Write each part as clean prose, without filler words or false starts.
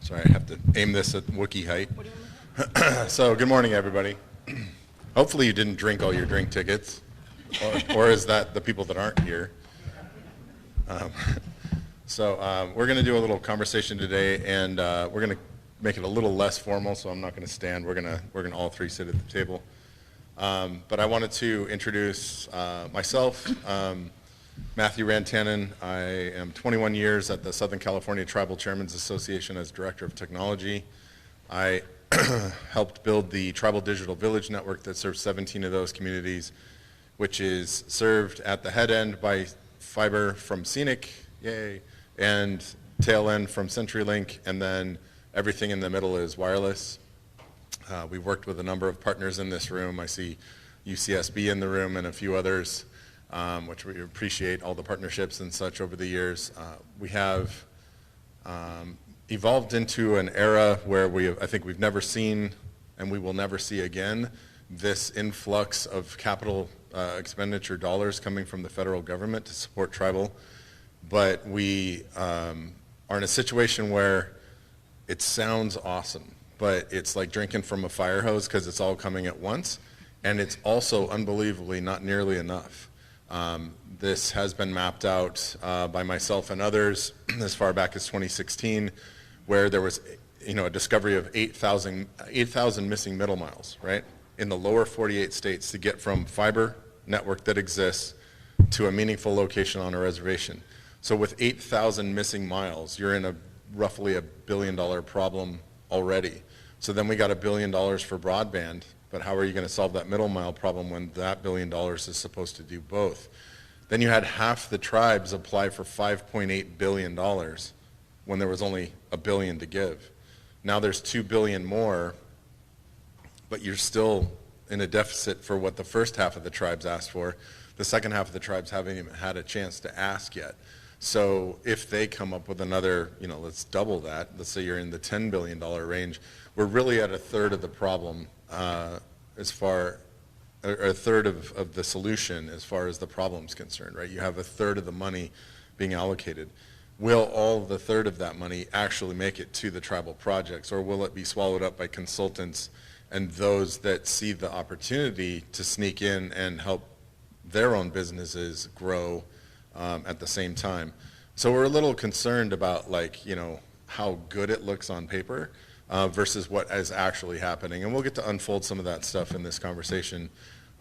Sorry, I have to aim this at Wookiee height. So good morning, everybody. Hopefully you didn't drink all your drink tickets, or is that the people that aren't here? We're going to do a little conversation today, and we're going to make it a little less formal, so I'm not going to stand. We're going to all three sit at the table. But I wanted to introduce myself, Matthew Rantanen. I am 21 years at the Southern California Tribal Chairmen's Association as Director of Technology. I helped build the Tribal Digital Village Network that serves 17 of those communities, which is served at the head end by fiber from CENIC, yay, and tail end from CenturyLink, and then everything in the middle is wireless. We've worked with a number of partners in this room. I see UCSB in the room and a few others, which we appreciate all the partnerships and such over the years. We have evolved into an era where I think we've never seen, and we will never see again, this influx of capital expenditure dollars coming from the federal government to support tribal. But we are in a situation where it sounds awesome, but it's like drinking from a fire hose because it's all coming at once, and it's also unbelievably not nearly enough. This has been mapped out by myself and others as far back as 2016, where there was a discovery of 8,000 missing middle miles, right, in the lower 48 states to get from fiber network that exists to a meaningful location on a reservation. So with 8,000 missing miles, you're in a roughly $1 billion problem already. So then we got $1 billion for broadband, but how are you going to solve that middle mile problem when that $1 billion is supposed to do both? Then you had half the tribes apply for $5.8 billion when there was only $1 billion to give. Now there's $2 billion more, but you're still in a deficit for what the first half of the tribes asked for. The second half of the tribes haven't even had a chance to ask yet. So if they come up with another, let's double that, let's say you're in the $10 billion range, we're really at a third of the problem or a third of the solution as far as the problem's concerned, right? You have a third of the money being allocated. Will all the third of that money actually make it to the tribal projects, or will it be swallowed up by consultants and those that see the opportunity to sneak in and help their own businesses grow at the same time? So we're a little concerned about how good it looks on paper versus what is actually happening. And we'll get to unfold some of that stuff in this conversation.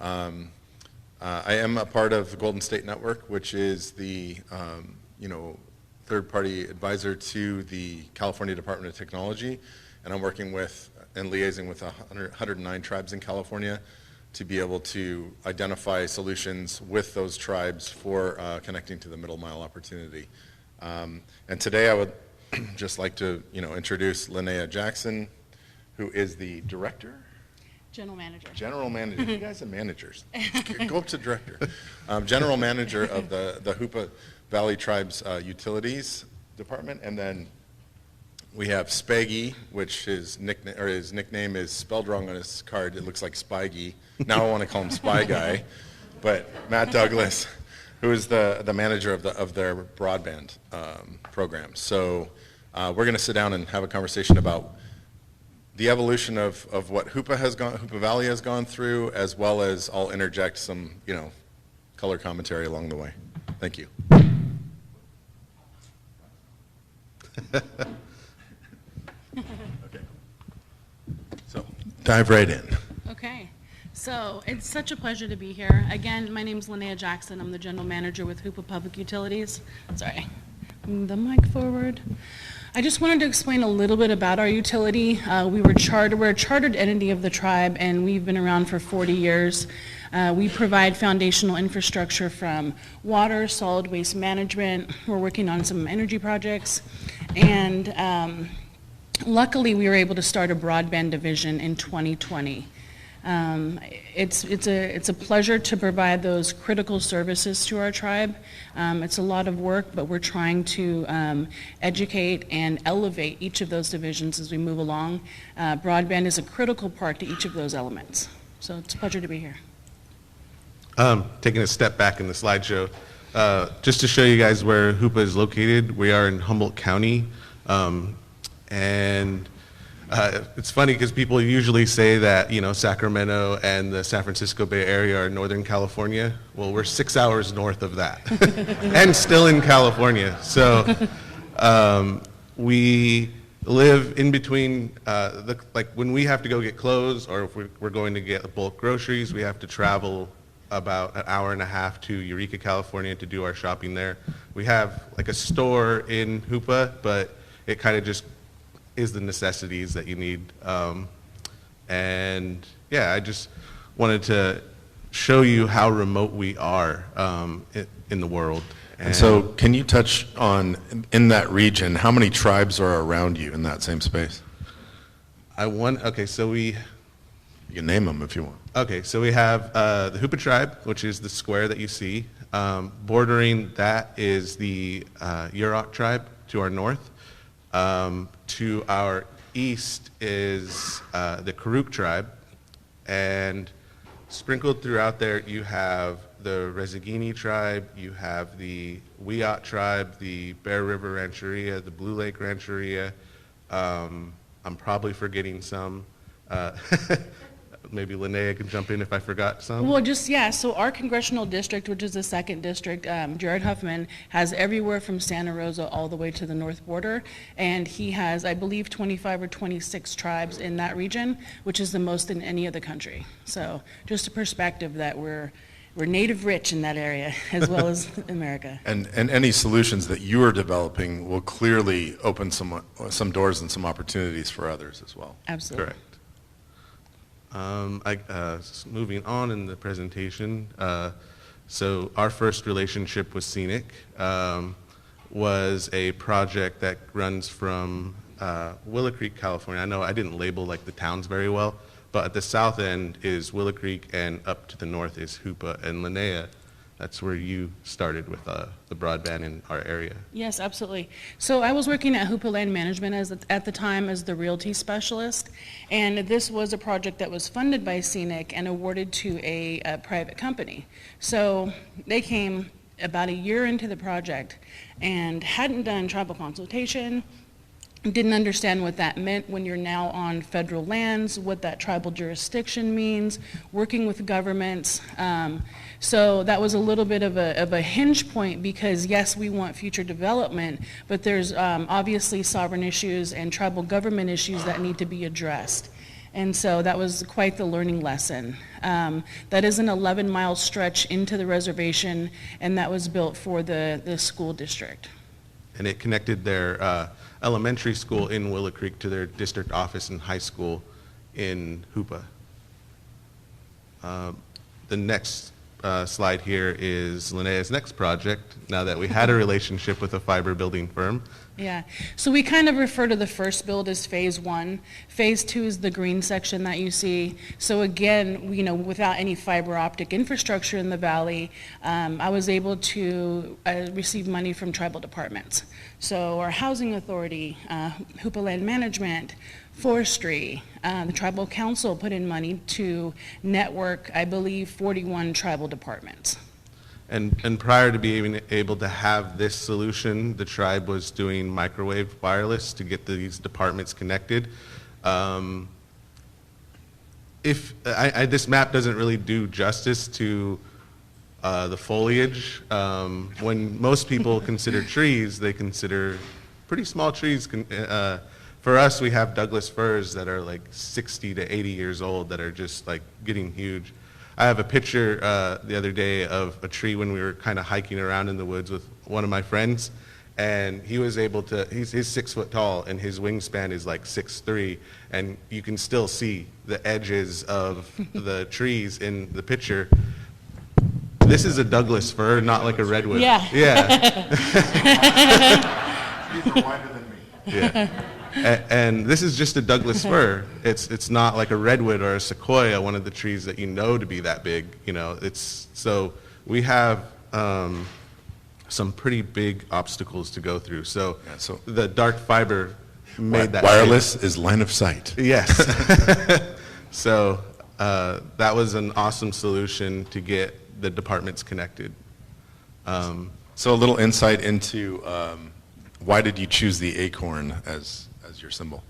I am a part of the Golden State Network, which is the third-party advisor to the California Department of Technology, and I'm working with and liaising with 109 tribes in California to be able to identify solutions with those tribes for connecting to the middle mile opportunity. And today I would just like to introduce Linnea Jackson, who is the director? General manager. General manager. You guys are managers. Go up to director. General manager of the Hoopa Valley Tribes Utilities Department, and then we have SPEYGEE, which his nickname is spelled wrong on his card. It looks like SPEYGEE. Now I want to call him Spy Guy, but Matt Douglas, who is the manager of their broadband program. So we're going to sit down and have a conversation about the evolution of what Hoopa Valley has gone through, as well as I'll interject some color commentary along the way. Thank you. Okay. So dive right in. Okay. So it's such a pleasure to be here. Again, my name is Linnea Jackson. I'm the general manager with Hoopa Public Utilities. Sorry. Move the mic forward. I just wanted to explain a little bit about our utility. We're a chartered entity of the tribe, and we've been around for 40 years. We provide foundational infrastructure from water, solid waste management. We're working on some energy projects. And luckily, we were able to start a broadband division in 2020. It's a pleasure to provide those critical services to our tribe. It's a lot of work, but we're trying to educate and elevate each of those divisions as we move along. Broadband is a critical part to each of those elements. So it's a pleasure to be here. Taking a step back in the slideshow, just to show you guys where Hoopa is located, we are in Humboldt County. And it's funny because people usually say that, Sacramento and the San Francisco Bay Area are Northern California. Well, we're 6 hours north of that and still in California. So we live in between, like when we have to go get clothes or if we're going to get bulk groceries, we have to travel about an hour and a half to Eureka, California to do our shopping there. We have like a store in Hoopa, but it kind of just is the necessities that you need. And yeah, I just wanted to show you how remote we are in the world. And so can you touch on, in that region, how many tribes are around you in that same space? Okay, so You can name them if you want. Okay, so we have the Hoopa tribe, which is the square that you see. Bordering that is the Yurok tribe to our north. To our east is the Karuk tribe. And sprinkled throughout there, you have the Rezagini tribe, you have the Wiyot tribe, the Bear River Rancheria, the Blue Lake Rancheria. I'm probably forgetting some. Maybe Linnea can jump in if I forgot some. Well, so our congressional district, which is the second district, Jared Huffman, has everywhere from Santa Rosa all the way to the north border, and he has, I believe, 25 or 26 tribes in that region, which is the most in any other country. So just a perspective that we're native rich in that area, as well as America. And any solutions that you are developing will clearly open some doors and some opportunities for others as well. Absolutely. Correct. Moving on in the presentation, so our first relationship with CENIC was a project that runs from Willow Creek, California. I know I didn't label like the towns very well, but at the south end is Willow Creek and up to the north is Hoopa and Linnea. That's where you started with the broadband in our area. Yes, absolutely. So I was working at Hoopa Land Management at the time as the realty specialist, and this was a project that was funded by CENIC and awarded to a private company. So they came about a year into the project and hadn't done tribal consultation, didn't understand what that meant when you're now on federal lands, what that tribal jurisdiction means, working with governments. So that was a little bit of a hinge point because yes, we want future development, but there's obviously sovereign issues and tribal government issues that need to be addressed. And so that was quite the learning lesson. That is an 11-mile stretch into the reservation, and that was built for the school district. And it connected their elementary school in Willow Creek to their district office and high school in Hoopa. The next slide here is Linnea's next project, now that we had a relationship with a fiber building firm. Yeah, so we kind of refer to the first build as phase 1. Phase 2 is the green section that you see. So again, without any fiber optic infrastructure in the valley, I was able to receive money from tribal departments. So our housing authority, Hoopa Land Management, forestry, the tribal council put in money to network, I believe, 41 tribal departments. And prior to being able to have this solution, the tribe was doing microwave wireless to get these departments connected. This map doesn't really do justice to the foliage. When most people consider trees, they consider pretty small trees. For us, we have Douglas firs that are like 60 to 80 years old that are just like getting huge. I have a picture the other day of a tree when we were kind of hiking around in the woods with one of my friends, and he was able to, he's 6 foot tall and his wingspan is like 6'3", and you can still see the edges of the trees in the picture. This is a Douglas fir, not like a redwood. Yeah. Yeah. These are wider than me. Yeah. And this is just a Douglas fir. It's not like a redwood or a sequoia, one of the trees that you know to be that big. So we have some pretty big obstacles to go through. So, Yeah, so the dark fiber made that wireless is line of sight. Yes. So that was an awesome solution to get the departments connected. So a little insight into why did you choose the Acorn as as your symbol?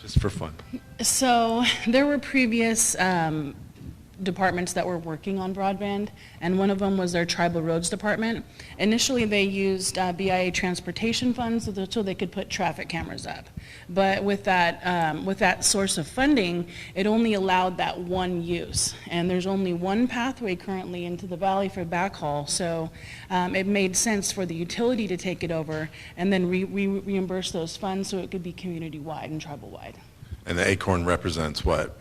Just for fun. So there were previous departments that were working on broadband, and one of them was their Tribal Roads Department. Initially, they used BIA transportation funds so they could put traffic cameras up. But with that source of funding, it only allowed that one use. And there's only one pathway currently into the valley for backhaul, so it made sense for the utility to take it over and then reimburse those funds so it could be community-wide and tribal-wide. And the Acorn represents what?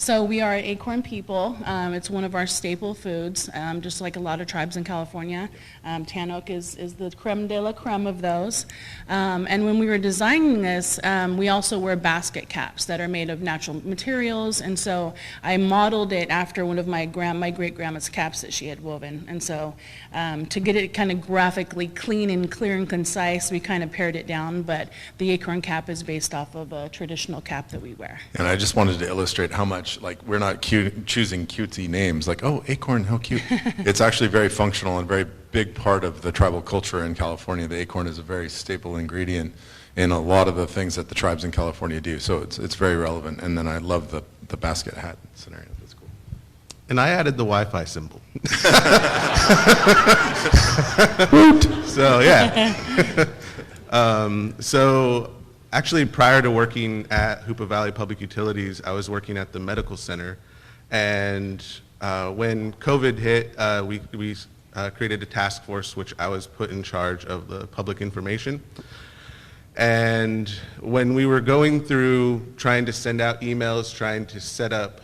So we are Acorn people. It's one of our staple foods, just like a lot of tribes in California. Tannock is the creme de la creme of those. And when we were designing this, we also wear basket caps that are made of natural materials. And so I modeled it after one of my great-grandma's caps that she had woven. And so to get it kind of graphically clean and clear and concise, we kind of pared it down. But the Acorn cap is based off of a traditional cap that we wear. And I just wanted to illustrate how much, like, we're not choosing cutesy names, like, oh, acorn, how cute. It's actually very functional and very big part of the tribal culture in California. The acorn is a very staple ingredient in a lot of the things that the tribes in California do. So it's very relevant. And then I love the basket hat scenario. That's cool. And I added the Wi-Fi symbol. So, yeah. So actually, prior to working at Hoopa Valley Public Utilities, I was working at the medical center. And when COVID hit, we created a task force, which I was put in charge of the public information. And when we were going through trying to send out emails, trying to set up,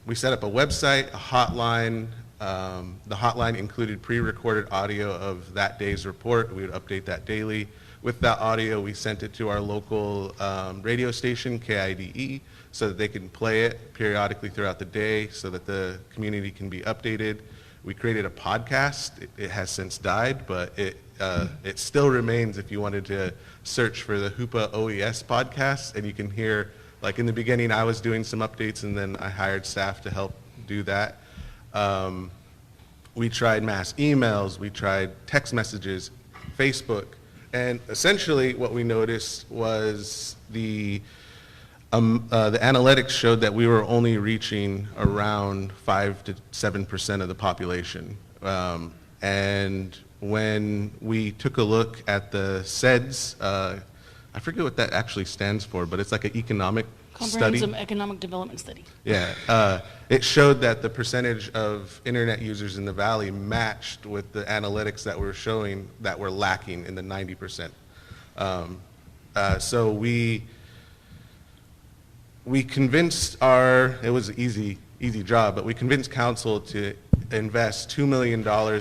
we set up a website, a hotline. The hotline included pre-recorded audio of that day's report. We would update that daily. With that audio, we sent it to our local radio station, KIDE, so that they can play it periodically throughout the day so that the community can be updated. We created a podcast. It has since died, but it still remains if you wanted to search for the Hoopa OES podcast, and you can hear, like in the beginning, I was doing some updates, and then I hired staff to help do that. We tried mass emails, we tried text messages, Facebook, and essentially what we noticed was the analytics showed that we were only reaching around 5 to 7% of the population. And when we took a look at the CEDS, I forget what that actually stands for, but it's like an economic study. Comprehensive Economic Development Study. Yeah, it showed that the percentage of internet users in the valley matched with the analytics that were showing that were lacking in the 90%. So we convinced it was an easy job, but we convinced council to invest $2 million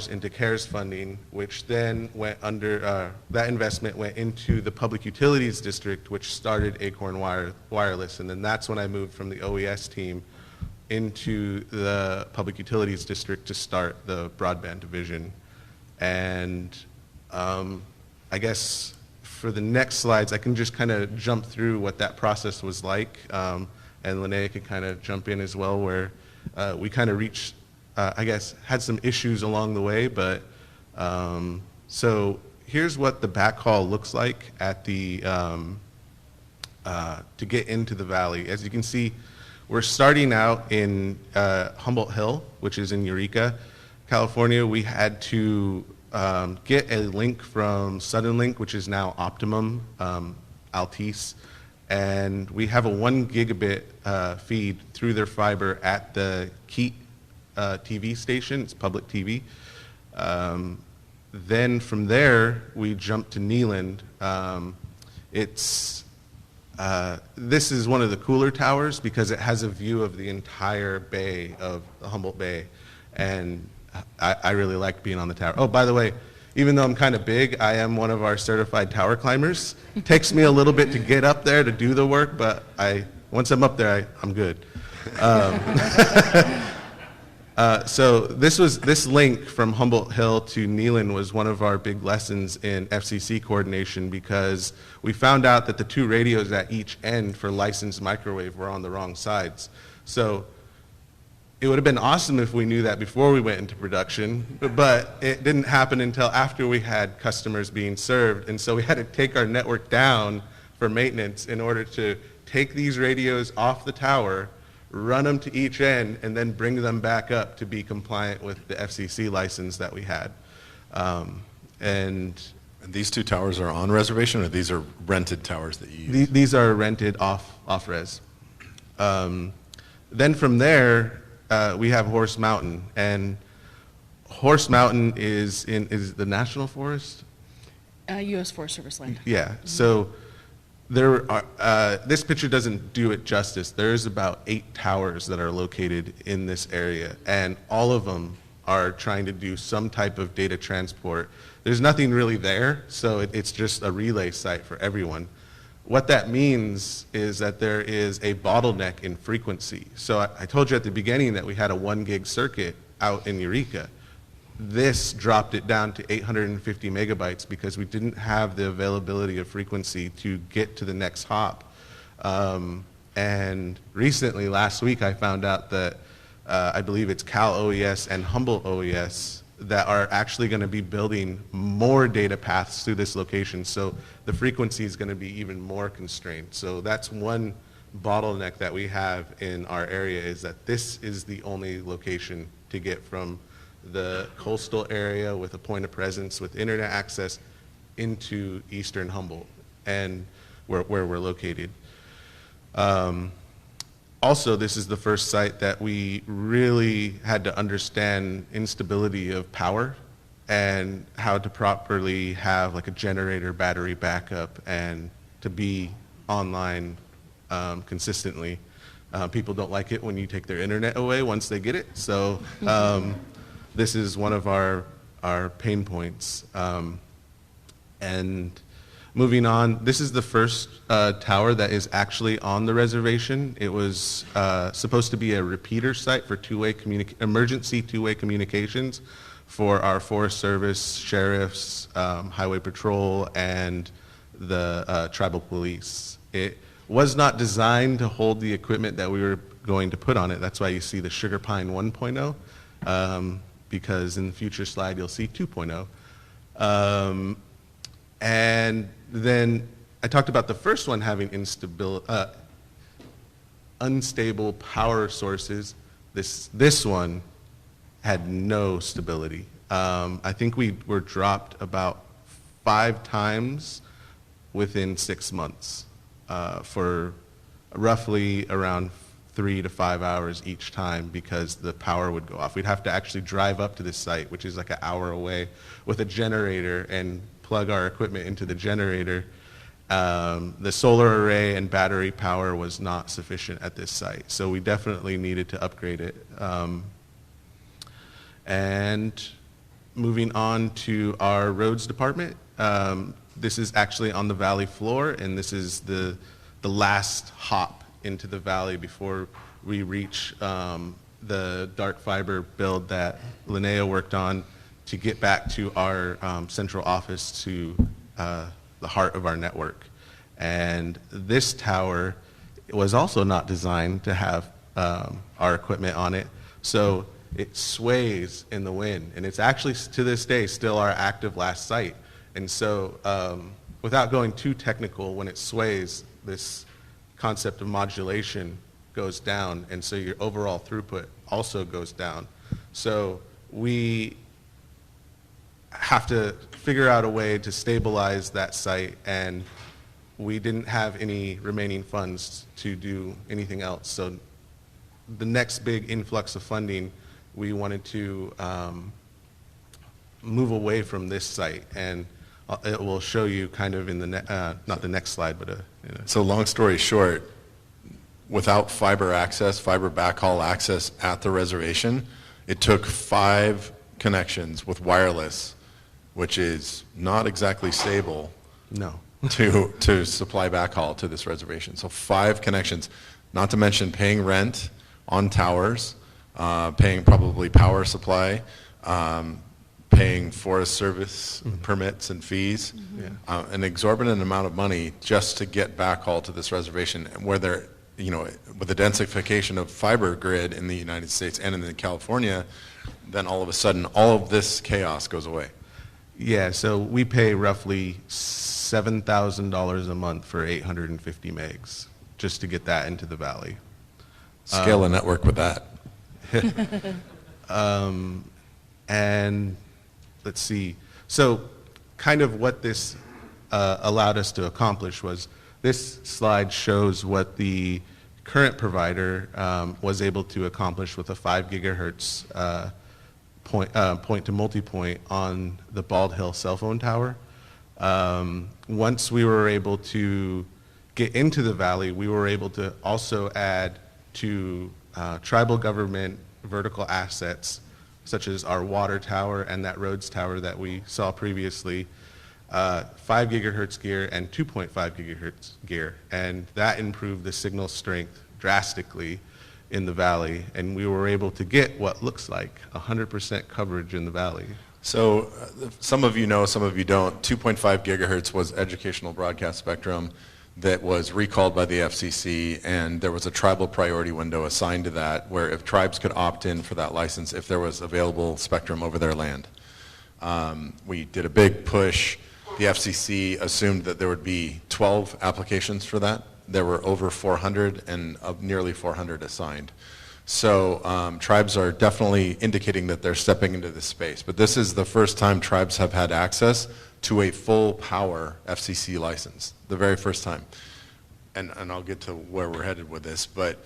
into CARES funding, which then went under, that investment went into the Public Utilities District, which started Acorn Wireless. And then that's when I moved from the OES team into the Public Utilities District to start the broadband division. And I guess for the next slides, I can just kind of jump through what that process was like. And Linnea could kind of jump in as well, where we kind of reached, I guess, had some issues along the way, but so here's what the backhaul looks like at the, to get into the valley. As you can see, we're starting out in Humboldt Hill, which is in Eureka, California. We had to get a link from Suddenlink, which is now Optimum Altice, and we have a 1 gigabit feed through their fiber at the Keat TV station. It's public TV. Then from there, we jump to Kneeland. This is one of the cooler towers because it has a view of the entire bay of the Humboldt Bay, and I really like being on the tower. Oh, by the way, even though I'm kind of big, I am one of our certified tower climbers. It takes me a little bit to get up there to do the work, but once I'm up there, I'm good. So this link from Humboldt Hill to Kneeland was one of our big lessons in FCC coordination, because we found out that the 2 radios at each end for licensed microwave were on the wrong sides. So it would have been awesome if we knew that before we went into production, but it didn't happen until after we had customers being served. And so we had to take our network down for maintenance in order to take these radios off the tower, run them to each end, and then bring them back up to be compliant with the FCC license that we had. And these two towers are on reservation, or these are rented towers that you use? these are rented off-res. Then from there, we have Horse Mountain, and Horse Mountain is the National Forest? U.S. Forest Service land. Yeah, so there are, this picture doesn't do it justice. There's about 8 towers that are located in this area, and all of them are trying to do some type of data transport. There's nothing really there, so it's just a relay site for everyone. What that means is that there is a bottleneck in frequency. So I told you at the beginning that we had a 1 gig circuit out in Eureka. This dropped it down to 850 megabytes because we didn't have the availability of frequency to get to the next hop. And recently, last week, I found out that I believe it's Cal OES and Humboldt OES that are actually going to be building more data paths through this location. So the frequency is going to be even more constrained. So that's one bottleneck that we have in our area, is that this is the only location to get from the coastal area with a point of presence with internet access into eastern Humboldt and where we're located. Also, this is the first site that we really had to understand instability of power and how to properly have like a generator battery backup and to be online consistently. People don't like it when you take their internet away once they get it, so this is one of our pain points. And moving on, this is the first tower that is actually on the reservation. It was supposed to be a repeater site for emergency two-way communications for our Forest Service, sheriffs, Highway Patrol, and the Tribal Police. It was not designed to hold the equipment that we were going to put on it. That's why you see the Sugar Pine 1.0, because in the future slide you'll see 2.0. And then I talked about the first one having unstable power sources. This one had no stability. I think we were dropped about 5 times within 6 months for roughly around 3 to 5 hours each time because the power would go off. We'd have to actually drive up to this site, which is like an hour away, with a generator and plug our equipment into the generator. The solar array and battery power was not sufficient at this site, so we definitely needed to upgrade it. And moving on to our roads department, this is actually on the valley floor, and this is the last hop into the valley before we reach the dark fiber build that Linnea worked on to get back to our central office, to the heart of our network. And this tower was also not designed to have our equipment on it, so it sways in the wind, and it's actually to this day still our active last site. And so without going too technical, when it sways, this concept of modulation goes down, and so your overall throughput also goes down. So we have to figure out a way to stabilize that site, and we didn't have any remaining funds to do anything else. So the next big influx of funding, we wanted to move away from this site, and it will show you kind of in the not the next slide, but So long story short, without fiber access, fiber backhaul access at the reservation, it took 5 connections with wireless, which is not exactly stable, no, to supply backhaul to this reservation. So 5 connections, not to mention paying rent on towers, paying probably power supply, paying Forest Service permits and fees, an exorbitant amount of money just to get backhaul to this reservation, where there with the densification of fiber grid in the United States and in California, then all of a sudden all of this chaos goes away. Yeah, so we pay roughly $7,000 a month for 850 megs just to get that into the valley. Scale a network with that. And let's see. So kind of what this allowed us to accomplish was this slide shows what the current provider was able to accomplish with a 5 gigahertz point to multipoint on the Bald Hill cell phone tower. Once we were able to get into the valley, we were able to also add to tribal government vertical assets, such as our water tower and that roads tower that we saw previously, 5 gigahertz gear and 2.5 gigahertz gear. And that improved the signal strength drastically in the valley, and we were able to get what looks like 100% coverage in the valley. So some of you know, some of you don't. 2.5 gigahertz was educational broadcast spectrum that was recalled by the FCC, and there was a tribal priority window assigned to that where if tribes could opt in for that license if there was available spectrum over their land. We did a big push. The FCC assumed that there would be 12 applications for that. There were over 400 and nearly 400 assigned. So tribes are definitely indicating that they're stepping into this space. But this is the first time tribes have had access to a full power FCC license, the very first time. And I'll get to where we're headed with this, but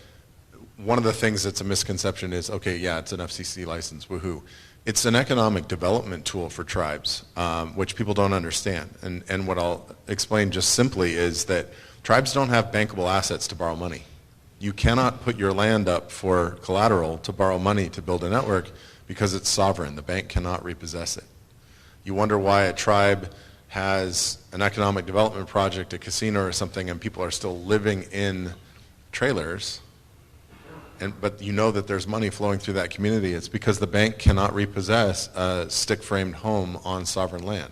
one of the things that's a misconception is, okay, yeah, it's an FCC license, woohoo. It's an economic development tool for tribes, which people don't understand. And what I'll explain just simply is that tribes don't have bankable assets to borrow money. You cannot put your land up for collateral to borrow money to build a network because it's sovereign. The bank cannot repossess it. You wonder why a tribe has an economic development project, a casino or something, and people are still living in trailers, but you know that there's money flowing through that community. It's because the bank cannot repossess a stick-framed home on sovereign land,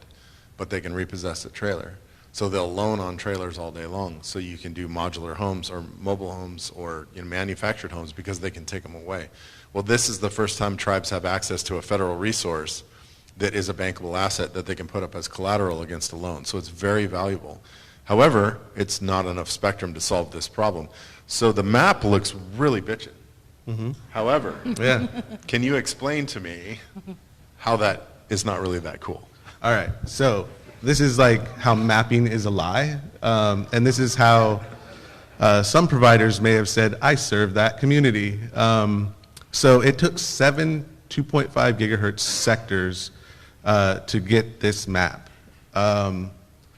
but they can repossess a trailer. So they'll loan on trailers all day long, so you can do modular homes or mobile homes or manufactured homes because they can take them away. Well, this is the first time tribes have access to a federal resource that is a bankable asset that they can put up as collateral against a loan. So it's very valuable. However, it's not enough spectrum to solve this problem. So the map looks really bitchin'. Mm-hmm. However, Yeah. can you explain to me how that is not really that cool? All right, so this is like how mapping is a lie, and this is how some providers may have said, I serve that community. So it took 7 2.5 gigahertz sectors to get this map.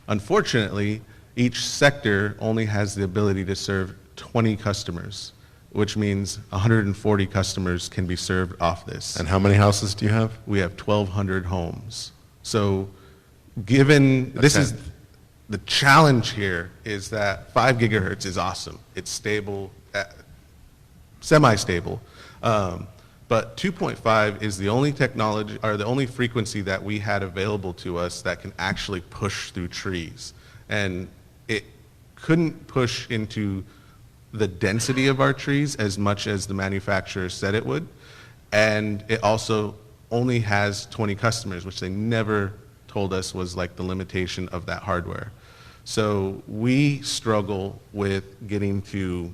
Unfortunately, each sector only has the ability to serve 20 customers, which means 140 customers can be served off this. And how many houses do you have? We have 1,200 homes. So given, this is, the challenge here is that 5 gigahertz is awesome. It's stable, semi-stable. But 2.5 is the only technology, or the only frequency that we had available to us that can actually push through trees. And it couldn't push into the density of our trees as much as the manufacturer said it would. And it also only has 20 customers, which they never told us was like the limitation of that hardware. So we struggle with getting to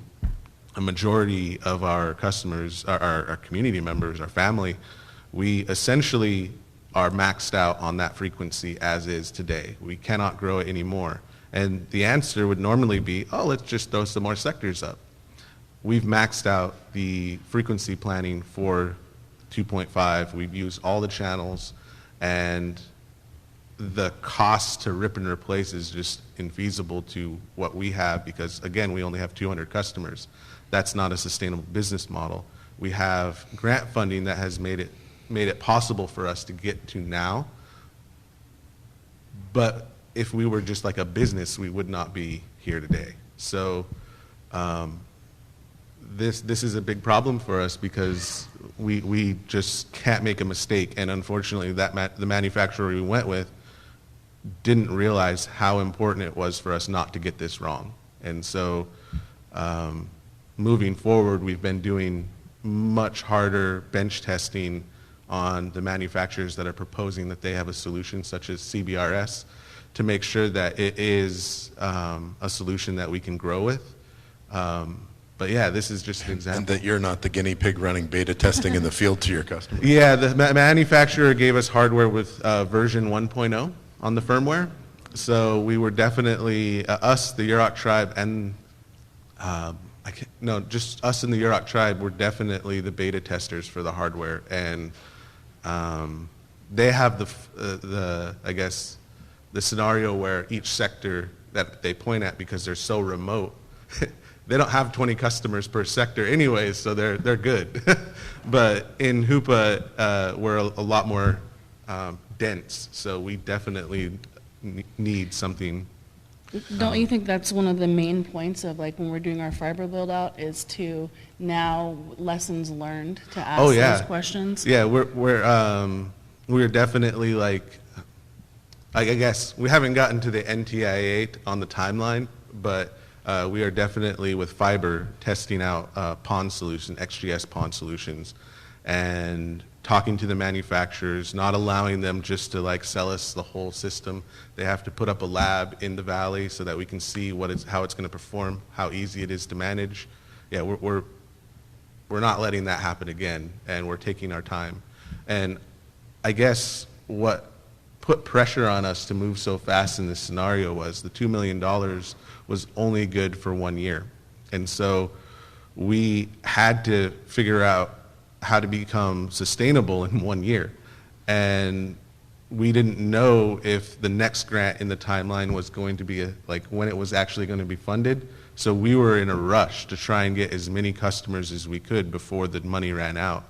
a majority of our customers, our community members, our family. We essentially are maxed out on that frequency as is today. We cannot grow it anymore. And the answer would normally be, oh, let's just throw some more sectors up. We've maxed out the frequency planning for 2.5. We've used all the channels, and the cost to rip and replace is just infeasible to what we have because, again, we only have 200 customers. That's not a sustainable business model. We have grant funding that has made it possible for us to get to now, but if we were just like a business, we would not be here today. So this is a big problem for us because we just can't make a mistake, and unfortunately the manufacturer we went with didn't realize how important it was for us not to get this wrong. And so moving forward, we've been doing much harder bench testing on the manufacturers that are proposing that they have a solution such as CBRS to make sure that it is a solution that we can grow with. But yeah, this is just an example. And that you're not the guinea pig running beta testing in the field to your customers. Yeah, the manufacturer gave us hardware with version 1.0 on the firmware. So we were definitely, us, the Yurok tribe, and just us and the Yurok tribe were definitely the beta testers for the hardware. And they have I guess, the scenario where each sector that they point at, because they're so remote, they don't have 20 customers per sector anyways, so they're good. But in Hoopa, we're a lot more dense, so we definitely need something. Don't you think that's one of the main points of like when we're doing our fiber build out is to now lessons learned to ask those questions? Yeah, we're definitely like, I guess we haven't gotten to the NTIA on the timeline, but we are definitely with fiber testing out PON solution, XGS PON solutions, and talking to the manufacturers, not allowing them just to like sell us the whole system. They have to put up a lab in the valley so that we can see how it's going to perform, how easy it is to manage. Yeah, we're not letting that happen again, and we're taking our time. And I guess what put pressure on us to move so fast in this scenario was the $2 million was only good for 1 year. And so we had to figure out how to become sustainable in 1 year. And we didn't know if the next grant in the timeline was going to be when it was actually going to be funded. So we were in a rush to try and get as many customers as we could before the money ran out.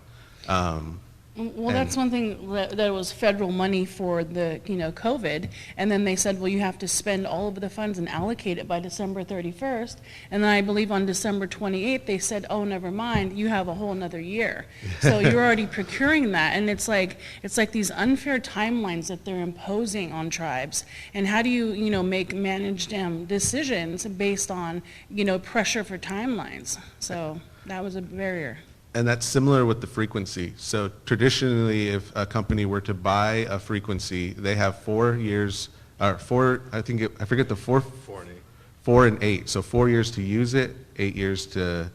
Well, that's one thing that was federal money for the, COVID, and then they said, well, you have to spend all of the funds and allocate it by December 31st, and then I believe on December 28th, they said, oh, never mind, you have a whole another year. So you're already procuring that, and it's like these unfair timelines that they're imposing on tribes, and how do you, make managed decisions based on, pressure for timelines? So that was a barrier. And that's similar with the frequency. So traditionally, if a company were to buy a frequency, they have 4 years, or I forget the 4 and 8. So 4 years to use it, 8 years to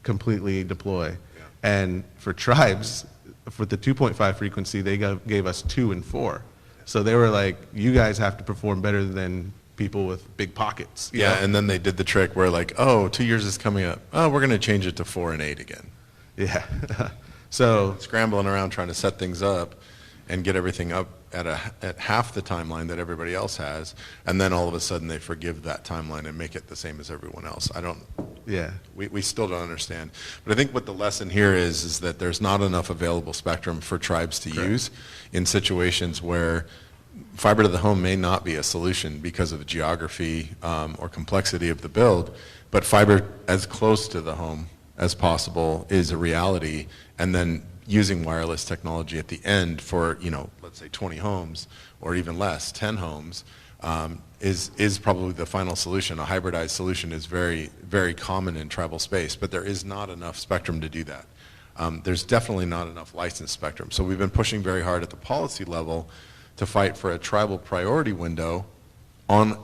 completely deploy. Yeah. And for tribes, for the 2.5 frequency, they gave us 2 and 4. So they were like, you guys have to perform better than people with big pockets. Yeah, and then they did the trick where 2 years is coming up. Oh, we're going to change it to 4 and 8 again. Yeah. So scrambling around trying to set things up and get everything up at half the timeline that everybody else has, and then all of a sudden they forgive that timeline and make it the same as everyone else. We still don't understand. But I think what the lesson here is that there's not enough available spectrum for tribes to use in situations where fiber to the home may not be a solution because of geography or complexity of the build, but fiber as close to the home as possible is a reality, and then using wireless technology at the end for, let's say 20 homes or even less, 10 homes, is probably the final solution. A hybridized solution is very, very common in tribal space, but there is not enough spectrum to do that. There's definitely not enough licensed spectrum. So we've been pushing very hard at the policy level to fight for a tribal priority window on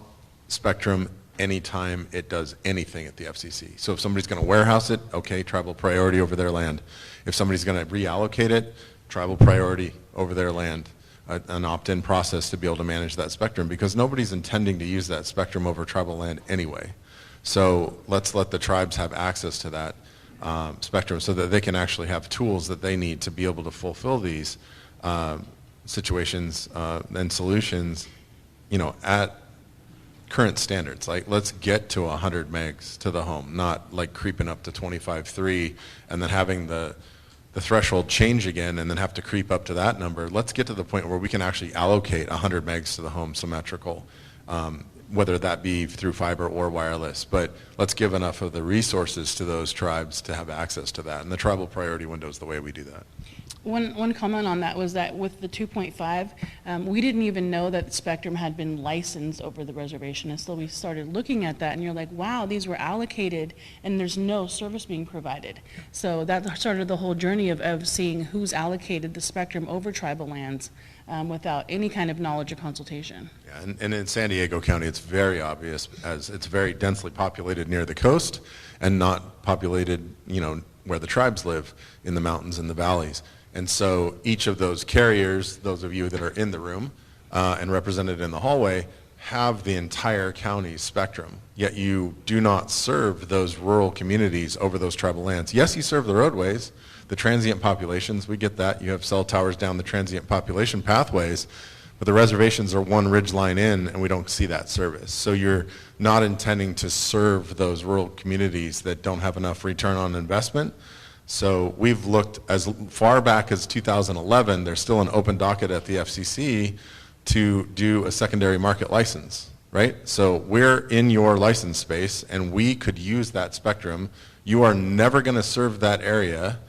spectrum anytime it does anything at the FCC. So if somebody's going to warehouse it, okay, tribal priority over their land. If somebody's going to reallocate it, tribal priority over their land, an opt-in process to be able to manage that spectrum, because nobody's intending to use that spectrum over tribal land anyway. So let's let the tribes have access to that spectrum so that they can actually have tools that they need to be able to fulfill these situations and solutions, at current standards. Let's get to 100 megs to the home, not creeping up to 25.3 and then having the threshold change again and then have to creep up to that number. Let's get to the point where we can actually allocate 100 megs to the home symmetrical, whether that be through fiber or wireless. But let's give enough of the resources to those tribes to have access to that. And the tribal priority window is the way we do that. One comment on that was that with the 2.5, we didn't even know that Spectrum had been licensed over the reservation until we started looking at that, and you're like, wow, these were allocated and there's no service being provided. So that started the whole journey of seeing who's allocated the Spectrum over tribal lands without any kind of knowledge or consultation. Yeah, and in San Diego County, it's very obvious as it's very densely populated near the coast and not populated, where the tribes live in the mountains and the valleys. And so each of those carriers, those of you that are in the room and represented in the hallway, have the entire county's spectrum, yet you do not serve those rural communities over those tribal lands. Yes, you serve the roadways, the transient populations, we get that. You have cell towers down the transient population pathways, but the reservations are one ridge line in, and we don't see that service. So you're not intending to serve those rural communities that don't have enough return on investment. So we've looked as far back as 2011, there's still an open docket at the FCC to do a secondary market license, right? So we're in your license space and we could use that spectrum. You are never going to serve that area.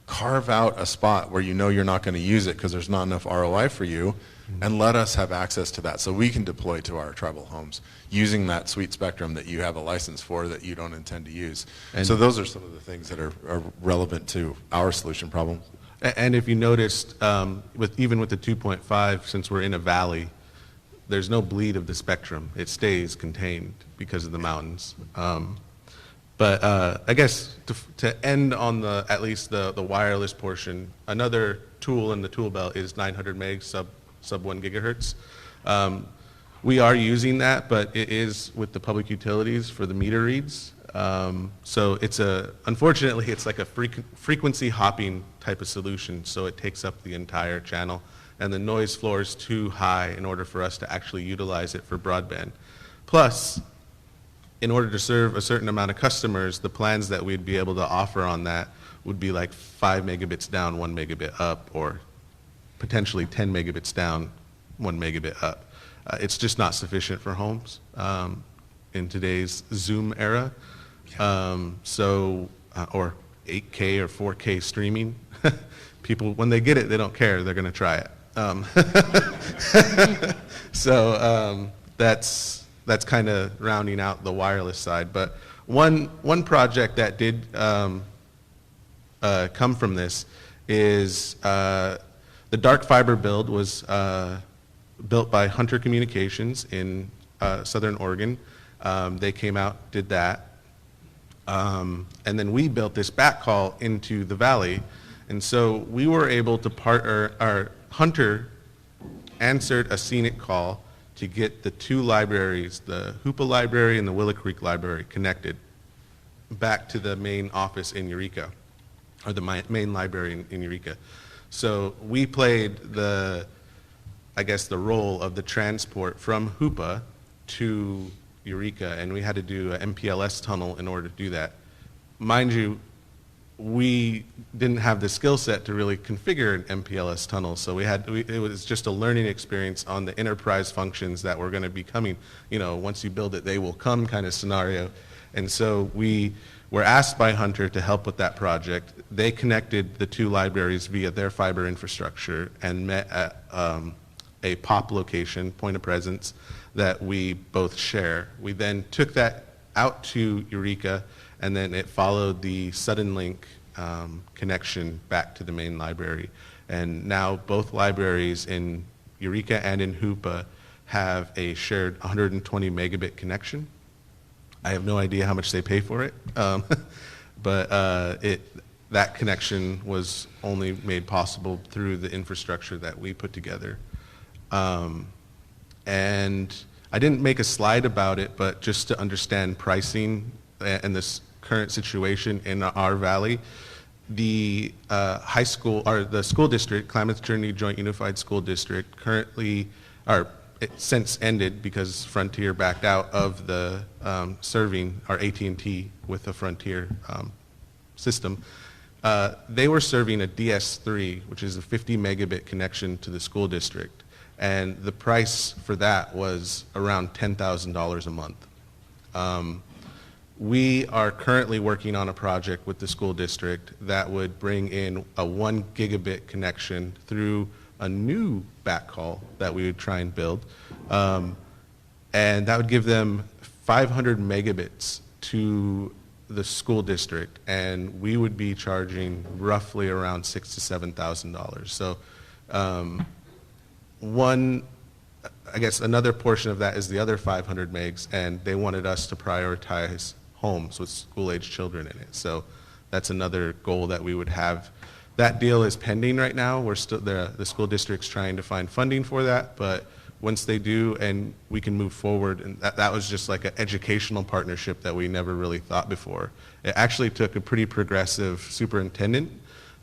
Carve out a spot where you know you're not going to use it because there's not enough ROI for you, and let us have access to that so we can deploy to our tribal homes using that sweet spectrum that you have a license for that you don't intend to use. And so those are some of the things that are relevant to our solution problem. And if you noticed, even with the 2.5, since we're in a valley, there's no bleed of the spectrum. It stays contained because of the mountains. But I guess to end on at least the wireless portion, another tool in the tool belt is 900 meg sub 1 gigahertz. We are using that, but it is with the public utilities for the meter reads. So unfortunately, it's like a frequency hopping type of solution, so it takes up the entire channel, and the noise floor is too high in order for us to actually utilize it for broadband. Plus, in order to serve a certain amount of customers, the plans that we'd be able to offer on that would be like 5 megabits down, 1 megabit up, or potentially 10 megabits down, 1 megabit up. It's just not sufficient for homes in today's Zoom era. Or 8K or 4K streaming. People, when they get it, they don't care. They're going to try it. That's kind of rounding out the wireless side. But one project that did come from this is the dark fiber build was built by Hunter Communications in Southern Oregon. They came out, did that. And then we built this backhaul into the valley. And so we were able to our Hunter answered a CENIC call to get the two libraries, the Hoopa Library and the Willow Creek Library, connected back to the main office in Eureka, or the main library in Eureka. So we played the role of the transport from Hoopa to Eureka, and we had to do an MPLS tunnel in order to do that. Mind you, we didn't have the skill set to really configure an MPLS tunnel, so it was just a learning experience on the enterprise functions that were going to be coming. Once you build it, they will come kind of scenario. And so we were asked by Hunter to help with that project. They connected the two libraries via their fiber infrastructure and met at a POP location, point of presence, that we both share. We then took that out to Eureka, and then it followed the Sudden Link connection back to the main library. And now both libraries in Eureka and in Hoopa have a shared 120 megabit connection. I have no idea how much they pay for it, but that connection was only made possible through the infrastructure that we put together. And I didn't make a slide about it, but just to understand pricing and this current situation in our valley, the high school, or the school district, Klamath Journey Joint Unified School District, currently, it since ended because Frontier backed out of the serving our AT&T with the Frontier system. They were serving a DS3, which is a 50 megabit connection to the school district. And the price for that was around $10,000 a month. we are currently working on a project with the school district that would bring in a 1 gigabit connection through a new backhaul that we would try and build. And that would give them 500 megabits to the school district, and we would be charging roughly around $6,000 to $7,000. So I guess another portion of that is the other 500 megs, and they wanted us to prioritize homes with school-age children in it. So that's another goal that we would have. That deal is pending right now. We're still the school district's trying to find funding for that, but once they do, and we can move forward, and that was just like an educational partnership that we never really thought before. It actually took a pretty progressive superintendent.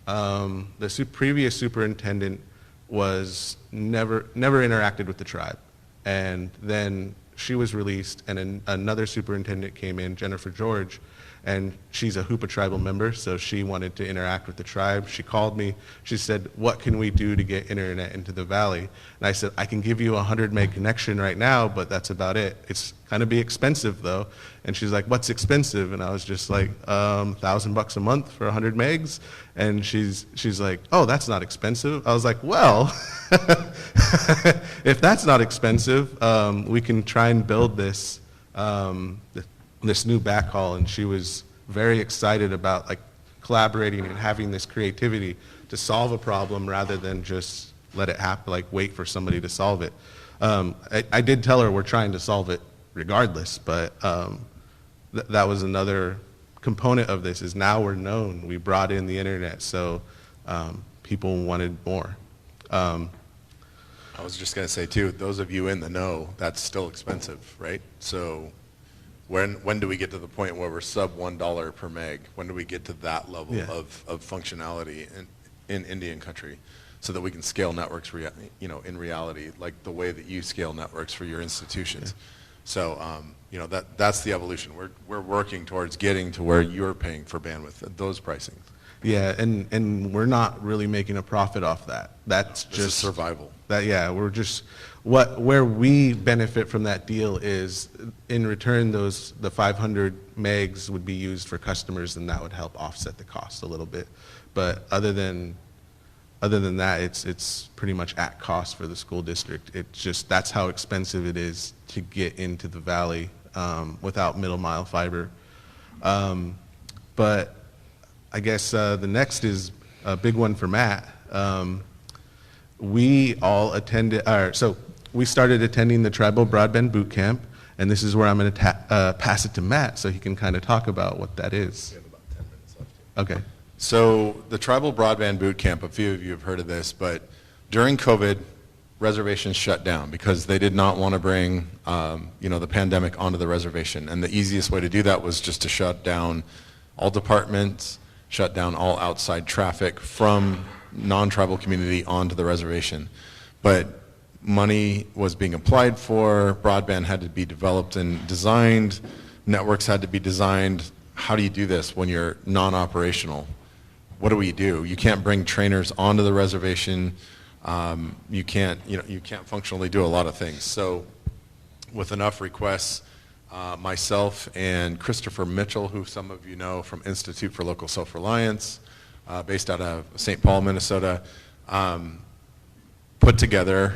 The previous superintendent was never interacted with the tribe, and then she was released, and another superintendent came in, Jennifer George, and she's a Hoopa tribal member, so she wanted to interact with the tribe. She called me. She said, what can we do to get internet into the valley? And I said, I can give you a 100 meg connection right now, but that's about it. It's kind of be expensive though. And she's like, what's expensive? And I was just like, $1,000 a month for 100 megs. And she's like, oh, that's not expensive. I was like, well, if that's not expensive, we can try and build this this new backhaul. And she was very excited about like collaborating and having this creativity to solve a problem rather than just let it happen, like wait for somebody to solve it. I did tell her we're trying to solve it regardless, but that was another component of this, is now we're known. We brought in the internet, so people wanted more. I was just going to say too, those of you in the know, that's still expensive, right? So when do we get to the point where we're sub $1 per meg? When do we get to that level of functionality in Indian country, so that we can scale networks, in reality, like the way that you scale networks for your institutions? Yeah. So that's the evolution. We're working towards getting to where you're paying for bandwidth at those pricing. Yeah, and we're not really making a profit off that. That's just survival. We're just where we benefit from that deal is in return the 500 megs would be used for customers, and that would help offset the cost a little bit. But other than that, it's pretty much at cost for the school district. It's just that's how expensive it is to get into the valley without middle mile fiber. But I guess the next is a big one for Matt. We all attended, so we started attending the Tribal Broadband Boot Camp, and this is where I'm going to pass it to Matt so he can kind of talk about what that is. We have about 10 minutes left. Okay. So the Tribal Broadband Boot Camp, a few of you have heard of this, but during COVID, reservations shut down because they did not want to bring the pandemic onto the reservation. And the easiest way to do that was just to shut down all departments, shut down all outside traffic from non-tribal community onto the reservation. But money was being applied for, broadband had to be developed and designed, networks had to be designed. How do you do this when you're non-operational? What do we do? You can't bring trainers onto the reservation. You can't functionally do a lot of things. So with enough requests, myself and Christopher Mitchell, who some of you know from Institute for Local Self-Reliance, based out of St. Paul, Minnesota, put together,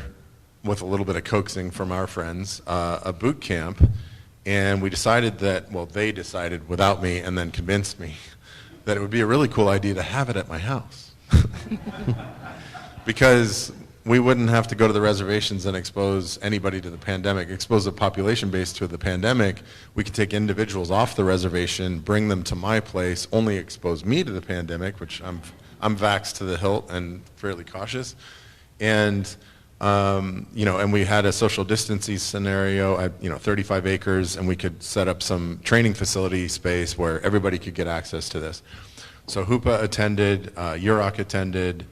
with a little bit of coaxing from our friends, a boot camp. And we decided they decided without me and then convinced me that it would be a really cool idea to have it at my house. Because we wouldn't have to go to the reservations and expose anybody to the pandemic, expose the population base to the pandemic. We could take individuals off the reservation, bring them to my place, only expose me to the pandemic, which I'm vaxxed to the hilt and fairly cautious. And and we had a social distancing scenario at 35 acres, and we could set up some training facility space where everybody could get access to this. So Hoopa attended, UROC attended,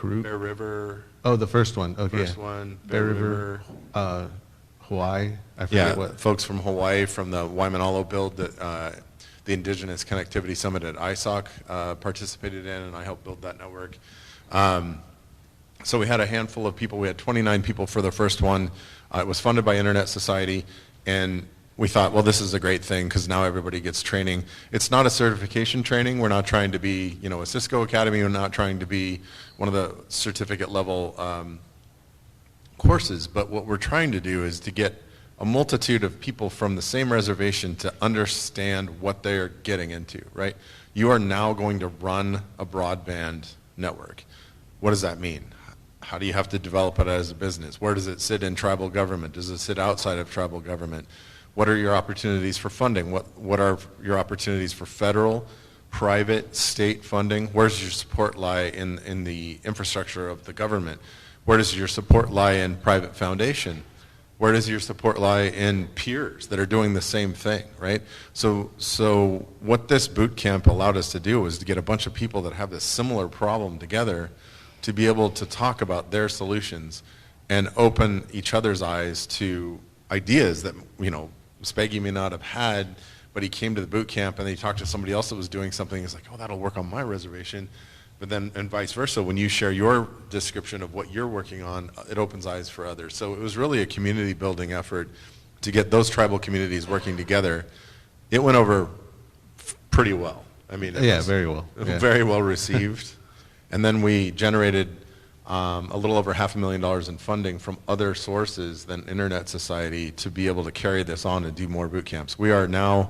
Bear River. Oh, the first one. Okay. First one. Bear River, Hawaii. I forget what. Folks from Hawaii from the Waimanalo build that the Indigenous Connectivity Summit at ISOC participated in, and I helped build that network. So we had a handful of people. We had 29 people for the first one. It was funded by Internet Society, and we thought, well, this is a great thing because now everybody gets training. It's not a certification training. We're not trying to be, a Cisco Academy. We're not trying to be one of the certificate level courses. But what we're trying to do is to get a multitude of people from the same reservation to understand what they're getting into, right? You are now going to run a broadband network. What does that mean? How do you have to develop it as a business? Where does it sit in tribal government? Does it sit outside of tribal government? What are your opportunities for funding? What are your opportunities for federal, private, state funding? Where does your support lie in the infrastructure of the government? Where does your support lie in private foundation? Where does your support lie in peers that are doing the same thing, right? So what this boot camp allowed us to do was to get a bunch of people that have this similar problem together to be able to talk about their solutions and open each other's eyes to ideas that, SPEYGEE may not have had, but he came to the boot camp and he talked to somebody else that was doing something. He's like, oh, that'll work on my reservation. But then, and vice versa, when you share your description of what you're working on, it opens eyes for others. So it was really a community building effort to get those tribal communities working together. It went over pretty well. I mean, it was very well. Yeah. Very well received. And then we generated a little over $500,000 in funding from other sources than Internet Society to be able to carry this on and do more boot camps. We are now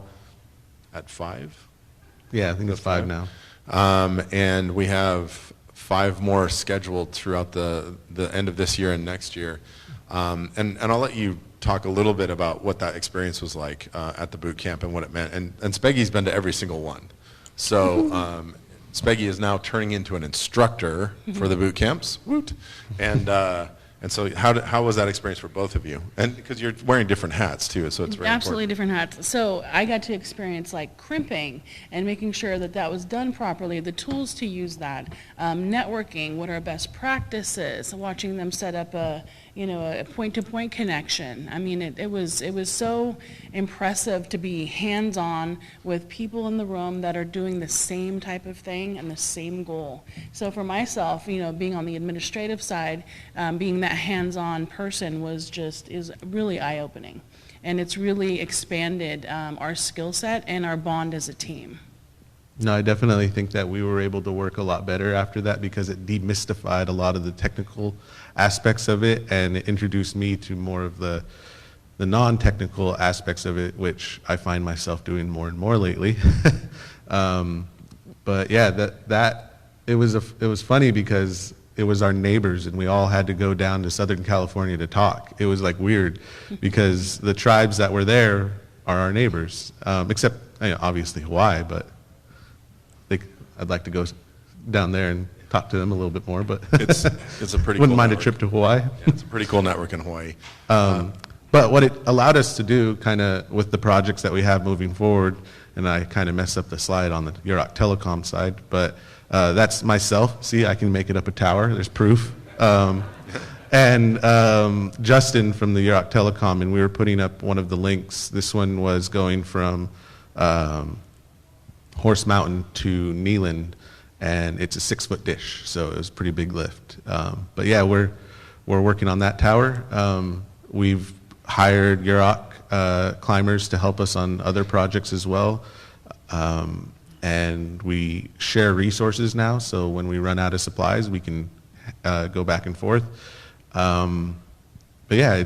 at 5. Yeah, I think it's 5 now. And we have 5 more scheduled throughout the end of this year and next year. And I'll let you talk a little bit about what that experience was like at the boot camp and what it meant. And SPEYGEE's been to every single one. So SPEYGEE is now turning into an instructor for the boot camps. Woot! And so how was that experience for both of you? And because you're wearing different hats too, so it's very Absolutely important. different hats. So I got to experience like crimping and making sure that that was done properly, the tools to use that, networking, what are best practices, watching them set up a point-to-point connection. I mean, it was so impressive to be hands-on with people in the room that are doing the same type of thing and the same goal. So for myself, being on the administrative side, being that hands-on person is really eye-opening. And it's really expanded our skill set and our bond as a team. No, I definitely think that we were able to work a lot better after that because it demystified a lot of the technical aspects of it and it introduced me to more of the non-technical aspects of it, which I find myself doing more and more lately. But yeah, it was funny because it was our neighbors and we all had to go down to Southern California to talk. It was like weird because the tribes that were there are our neighbors, except obviously Hawaii, but I'd like to go down there and talk to them a little bit more, but It's a pretty wouldn't cool mind network. a trip to Hawaii. Yeah, it's a pretty cool network in Hawaii. But what it allowed us to do kind of with the projects that we have moving forward, and I kind of messed up the slide on the Yurok Telecom side, but that's myself. See, I can make it up a tower. There's proof. And Justin from the Yurok Telecom, and we were putting up one of the links. This one was going from Horse Mountain to Kneeland, and it's a 6-foot dish, so it was a pretty big lift. But yeah, we're working on that tower. We've hired Yurok climbers to help us on other projects as well, and we share resources now. So when we run out of supplies, we can go back and forth. But yeah,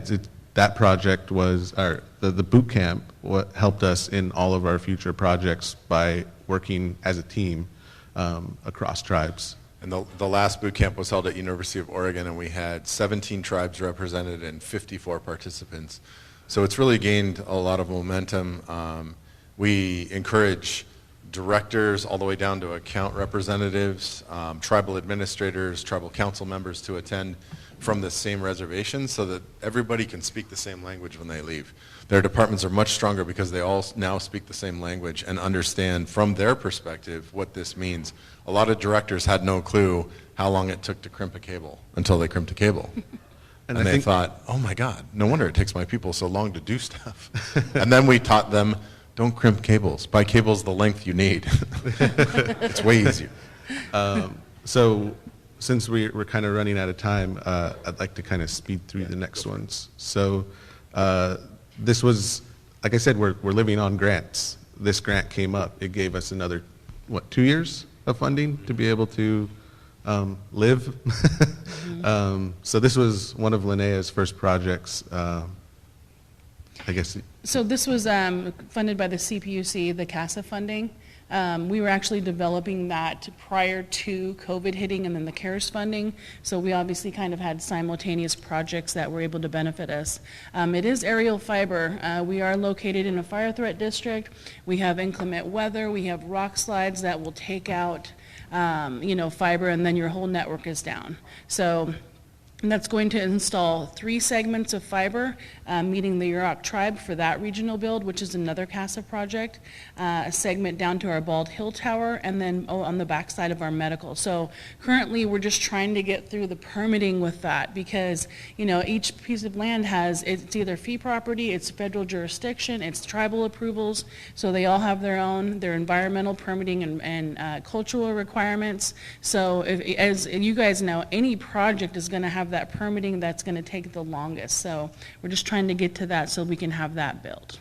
that project was the boot camp. What helped us in all of our future projects by working as a team across tribes. And the last boot camp was held at University of Oregon, and we had 17 tribes represented and 54 participants. So it's really gained a lot of momentum. We encourage directors all the way down to account representatives, tribal administrators, tribal council members to attend from the same reservation so that everybody can speak the same language when they leave. Their departments are much stronger because they all now speak the same language and understand from their perspective what this means. A lot of directors had no clue how long it took to crimp a cable until they crimped a cable. And they thought, oh my God, no wonder it takes my people so long to do stuff. And then we taught them, don't crimp cables. Buy cables the length you need. It's way easier. So since we're kind of running out of time, I'd like to kind of speed through the next ones. So this was like I said, we're living on grants. This grant came up. It gave us another, 2 years of funding to be able to live. So this was one of Linnea's first projects, I guess. So this was funded by the CPUC, the CASA funding. We were actually developing that prior to COVID hitting and then the CARES funding. So we obviously kind of had simultaneous projects that were able to benefit us. It is aerial fiber. We are located in a fire threat district. We have inclement weather. We have rock slides that will take out, fiber, and then your whole network is down. So. And that's going to install 3 segments of fiber, meeting the Yurok tribe for that regional build, which is another CASA project, a segment down to our Bald Hill Tower, and then on the backside of our medical. So currently, we're just trying to get through the permitting with that because, each piece of land it's either fee property, it's federal jurisdiction, it's tribal approvals, so they all have their environmental permitting and cultural requirements. So as you guys know, any project is going to have that permitting that's going to take the longest. So we're just trying to get to that so we can have that built.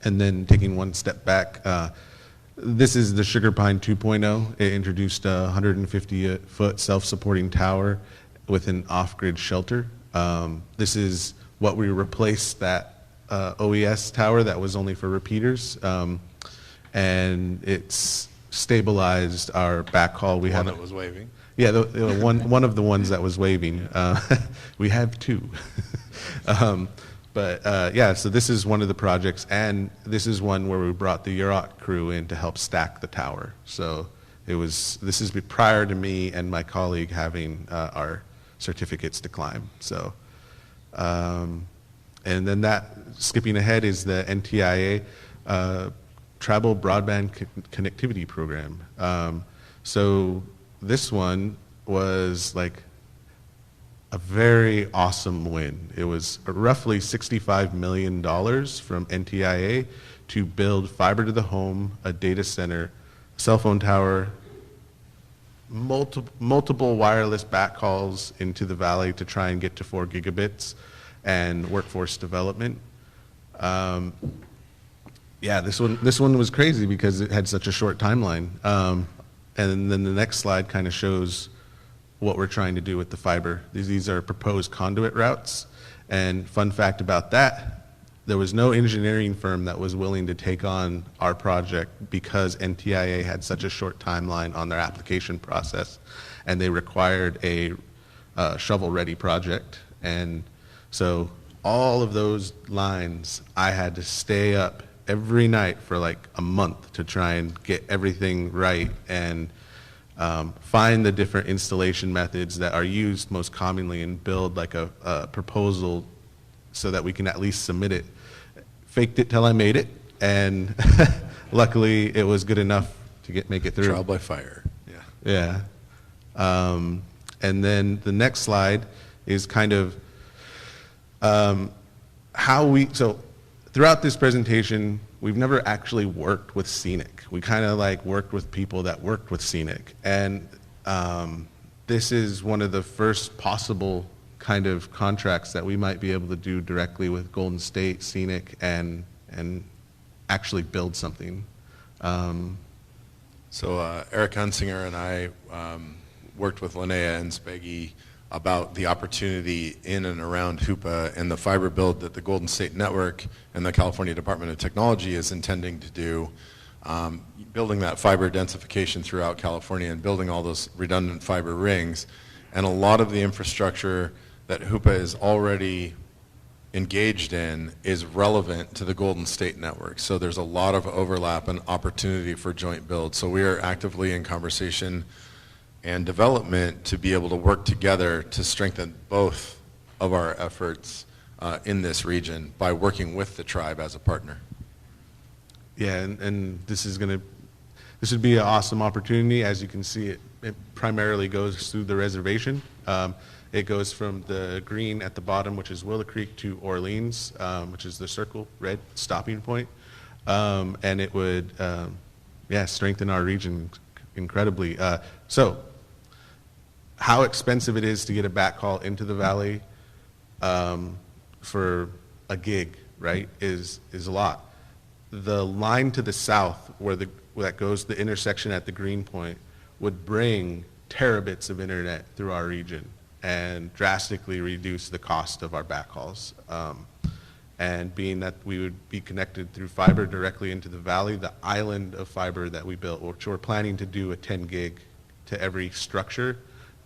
And then taking one step back, this is the Sugar Pine 2.0. It introduced a 150-foot self-supporting tower with an off-grid shelter. This is what we replaced that OES tower that was only for repeaters, and it's stabilized our backhaul. We One have that was waving. Yeah, the one of the ones that was waving. We have 2. So this is one of the projects, and this is one where we brought the Yurok crew in to help stack the tower. So this is prior to me and my colleague having our certificates to climb. So, and then skipping ahead is the NTIA Tribal Broadband Connectivity Program. So this one was like a very awesome win. It was roughly $65 million from NTIA to build fiber to the home, a data center, cell phone tower, multiple wireless backhauls into the valley to try and get to 4 gigabits, and workforce development. This one was crazy because it had such a short timeline. And then the next slide kind of shows what we're trying to do with the fiber. These are proposed conduit routes. And fun fact about that, there was no engineering firm that was willing to take on our project because NTIA had such a short timeline on their application process, and they required a shovel-ready project. And so all of those lines, I had to stay up every night for like a month to try and get everything right and find the different installation methods that are used most commonly and build like a proposal so that we can at least submit it. Faked it till I made it, and luckily it was good enough to make it through. Trial by fire. Yeah. And then the next slide is kind of so throughout this presentation, we've never actually worked with CENIC. We kind of like worked with people that worked with CENIC. And this is one of the first possible kind of contracts that we might be able to do directly with Golden State, CENIC, and actually build something. So Eric Hunsinger and I worked with Linnea and SPEYGEE about the opportunity in and around Hoopa and the fiber build that the Golden State Network and the California Department of Technology is intending to do, building that fiber densification throughout California and building all those redundant fiber rings. And a lot of the infrastructure that Hoopa is already engaged in is relevant to the Golden State Network. So there's a lot of overlap and opportunity for joint build. So we are actively in conversation and development to be able to work together to strengthen both of our efforts in this region by working with the tribe as a partner. Yeah, and this would be an awesome opportunity. As you can see, it primarily goes through the reservation. It goes from the green at the bottom, which is Willow Creek, to Orleans, which is the circle red stopping point. And it would, strengthen our region incredibly. So, how expensive it is to get a backhaul into the valley for a gig, right, is a lot. the line to the south where that goes the intersection at the green point would bring terabits of internet through our region and drastically reduce the cost of our backhauls. And being that we would be connected through fiber directly into the valley, the island of fiber that we built, which we're planning to do a 10 gig to every structure,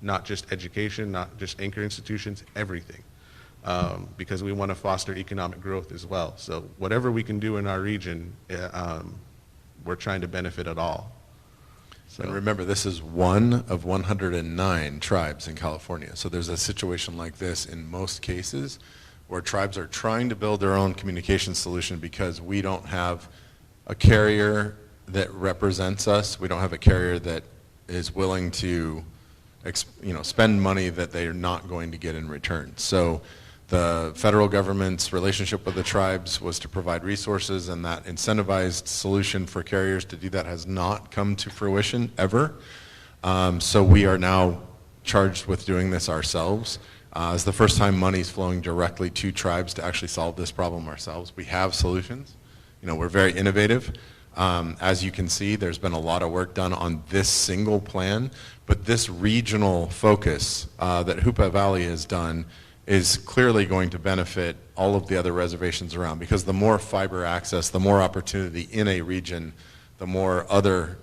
not just education, not just anchor institutions, everything. Because we want to foster economic growth as well. So whatever we can do in our region, we're trying to benefit it all. So. And remember, this is one of 109 tribes in California. So there's a situation like this in most cases where tribes are trying to build their own communication solution because we don't have a carrier that represents us. We don't have a carrier that is willing to spend money that they are not going to get in return. So the federal government's relationship with the tribes was to provide resources, and that incentivized solution for carriers to do that has not come to fruition ever. So we are now charged with doing this ourselves. It's the first time money's flowing directly to tribes to actually solve this problem ourselves. We have solutions. We're very innovative. As you can see, there's been a lot of work done on this single plan, but this regional focus that Hoopa Valley has done is clearly going to benefit all of the other reservations around, because the more fiber access, the more opportunity in a region, the more other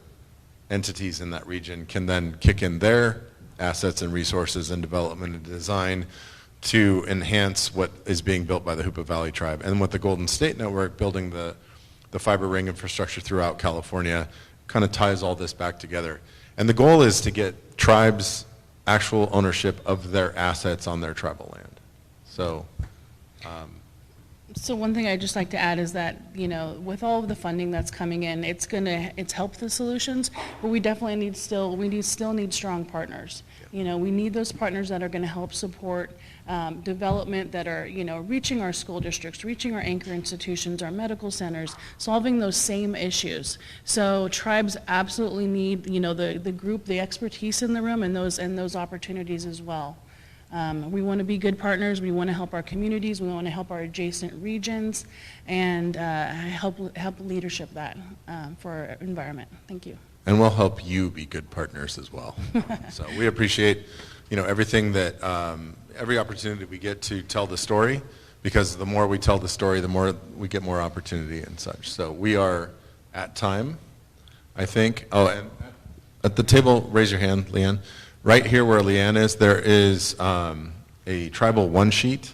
entities in that region can then kick in their assets and resources and development and design to enhance what is being built by the Hoopa Valley tribe. And with the Golden State Network building the fiber ring infrastructure throughout California, kind of ties all this back together. And the goal is to get tribes actual ownership of their assets on their tribal land. So So one thing I'd just like to add is that, with all of the funding that's coming in, it's helped the solutions, but we definitely still need strong partners. We need those partners that are going to help support development that are, reaching our school districts, reaching our anchor institutions, our medical centers, solving those same issues. So tribes absolutely need, the group, the expertise in the room, and those opportunities as well. We want to be good partners. We want to help our communities. We want to help our adjacent regions, and help leadership that for our environment. Thank you. And we'll help you be good partners as well. So we appreciate, everything that, every opportunity we get to tell the story, because the more we tell the story, the more we get more opportunity and such. So we are at time, I think. Oh, and at the table, raise your hand, Leanne. Right here where Leanne is, there is a tribal one sheet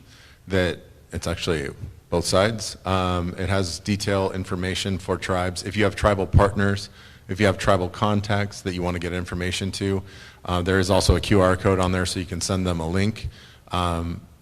that it's actually both sides. It has detailed information for tribes. If you have tribal partners, if you have tribal contacts that you want to get information to, there is also a QR code on there so you can send them a link.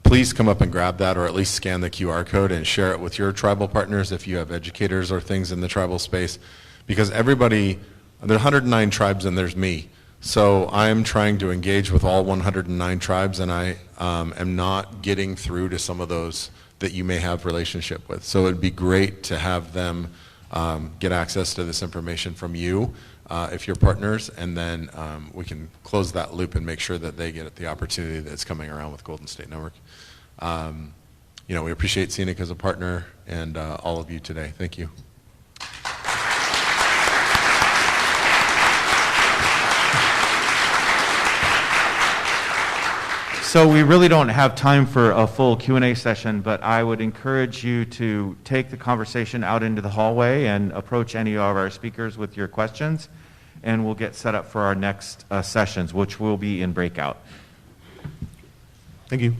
Please come up and grab that, or at least scan the QR code and share it with your tribal partners if you have educators or things in the tribal space. Because everybody, there are 109 tribes and there's me. So I'm trying to engage with all 109 tribes, and I am not getting through to some of those that you may have relationship with. So it'd be great to have them get access to this information from you if you're partners, and then we can close that loop and make sure that they get the opportunity that's coming around with Golden State Network. We appreciate CENIC as a partner and all of you today. Thank you. So we really don't have time for a full Q&A session, but I would encourage you to take the conversation out into the hallway and approach any of our speakers with your questions, and we'll get set up for our next sessions, which will be in breakout. Thank you.